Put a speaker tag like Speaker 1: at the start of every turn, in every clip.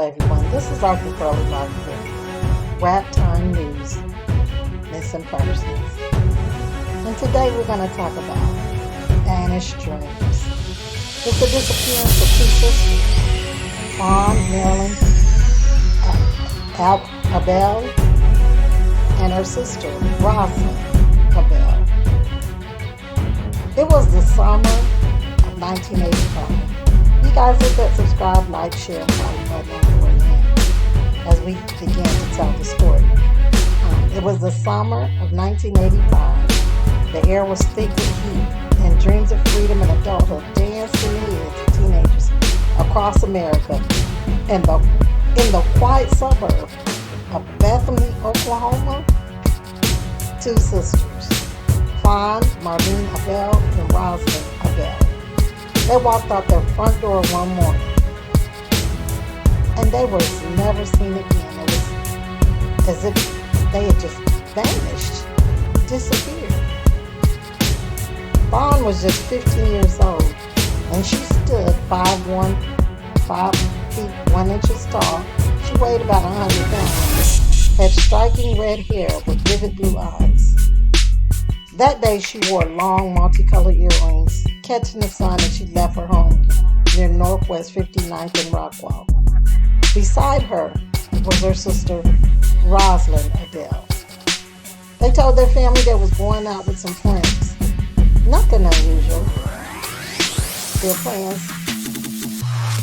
Speaker 1: Everyone, this is Dr. Pearlie Martin with Rap Time News, Missing Persons. And today we're going to talk about vanished dreams. It's the disappearance of two sisters, Fawn Marilyn Abell and her sister, Rozlin Abell. It was the summer of 1985. You guys hit that subscribe, like, share, and follow button on the way in as we begin to tell the story. It was the summer of 1985. The air was thick with heat, and dreams of freedom and adulthood danced in the heads of teenagers across America. In the quiet suburb of Bethany, Oklahoma, two sisters, Fawn Marlene Abell and Rozlin Abell. They walked out their front door one morning, and they were never seen again. It was as if they had just vanished, disappeared. Fawn was just 15 years old, and she stood 5'1", 5 feet 1 inches tall. She weighed about 100 pounds, had striking red hair with vivid blue eyes. That day she wore long multicolored earrings, catching the sun as she left her home near Northwest 59th and Rockwall. Beside her was her sister, Rozlin Abell. They told their family they was going out with some friends. Nothing unusual. Their plans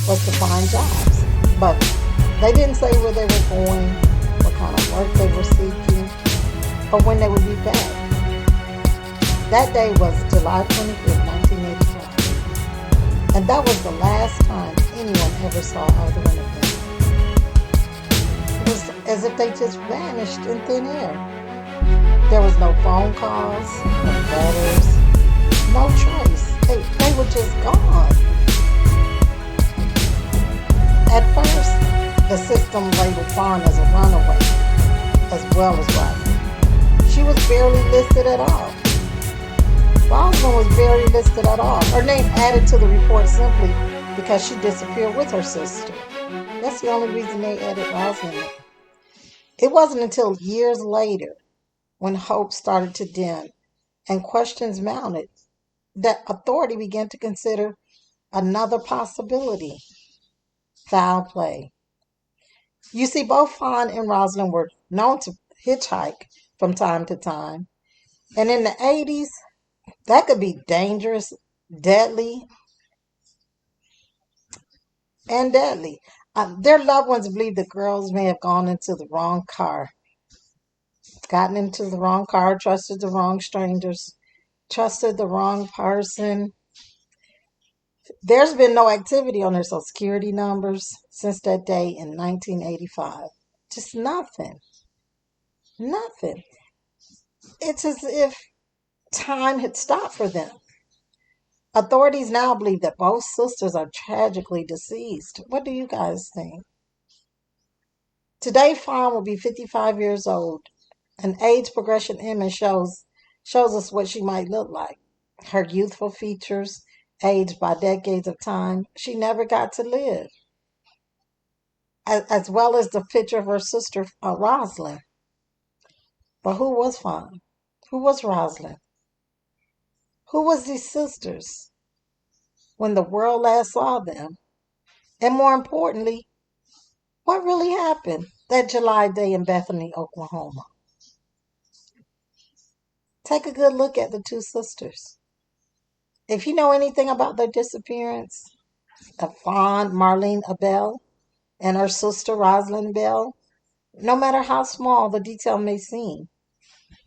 Speaker 1: was to find jobs, but they didn't say where they were going, what kind of work they were seeking, or when they would be back. That day was July 25th, 1985, and that was the last time anyone ever saw either one of them. It was as if they just vanished in thin air. There was no phone calls, no letters, no trace. They were just gone. At first, the system labeled Fawn as a runaway, as well as Rozlin. She was barely listed at all. Rozlin was barely listed at all. Her name added to the report simply because she disappeared with her sister. That's the only reason they added Rozlin. It wasn't until years later, when hope started to dim and questions mounted, that authority began to consider another possibility: foul play. You see, both Fawn and Rozlin were known to hitchhike from time to time, and in the 80s, that could be dangerous, deadly, and deadly. Their loved ones believe the girls may have gotten into the wrong car, trusted the wrong strangers, trusted the wrong person. There's been no activity on their social security numbers since that day in 1985. Just nothing. Nothing. It's as if time had stopped for them. Authorities now believe that both sisters are tragically deceased. What do you guys think? Today, Fawn will be 55 years old. An age progression image shows us what she might look like. Her youthful features, aged by decades of time, she never got to live. As well as the picture of her sister, Rozlin. But who was Fawn? Who was Rozlin? Who was these sisters when the world last saw them? And more importantly, what really happened that July day in Bethany, Oklahoma? Take a good look at the two sisters. If you know anything about their disappearance, of Fawn Marlene Abell and her sister Rozlin Abell, no matter how small the detail may seem,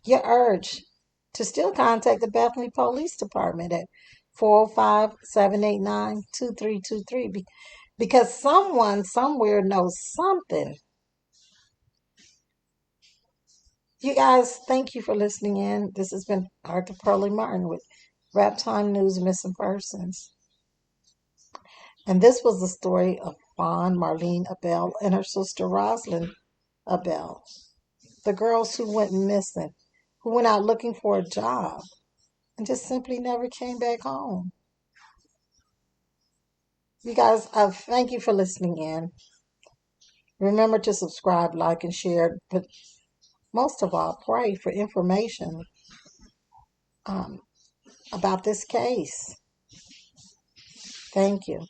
Speaker 1: you're urged to still contact the Bethany Police Department at 405-789-2323 because someone somewhere knows something. You guys, thank you for listening in. This has been Dr. Pearlie Martin with Rap Time News, Missing Persons. And this was the story of Fawn Marlene Abell and her sister Rozlin Abell, the girls who went missing, who went out looking for a job and just simply never came back home. You guys, thank you for listening in. Remember to subscribe, like, and share, but most of all, pray for information um, about this case. Thank you.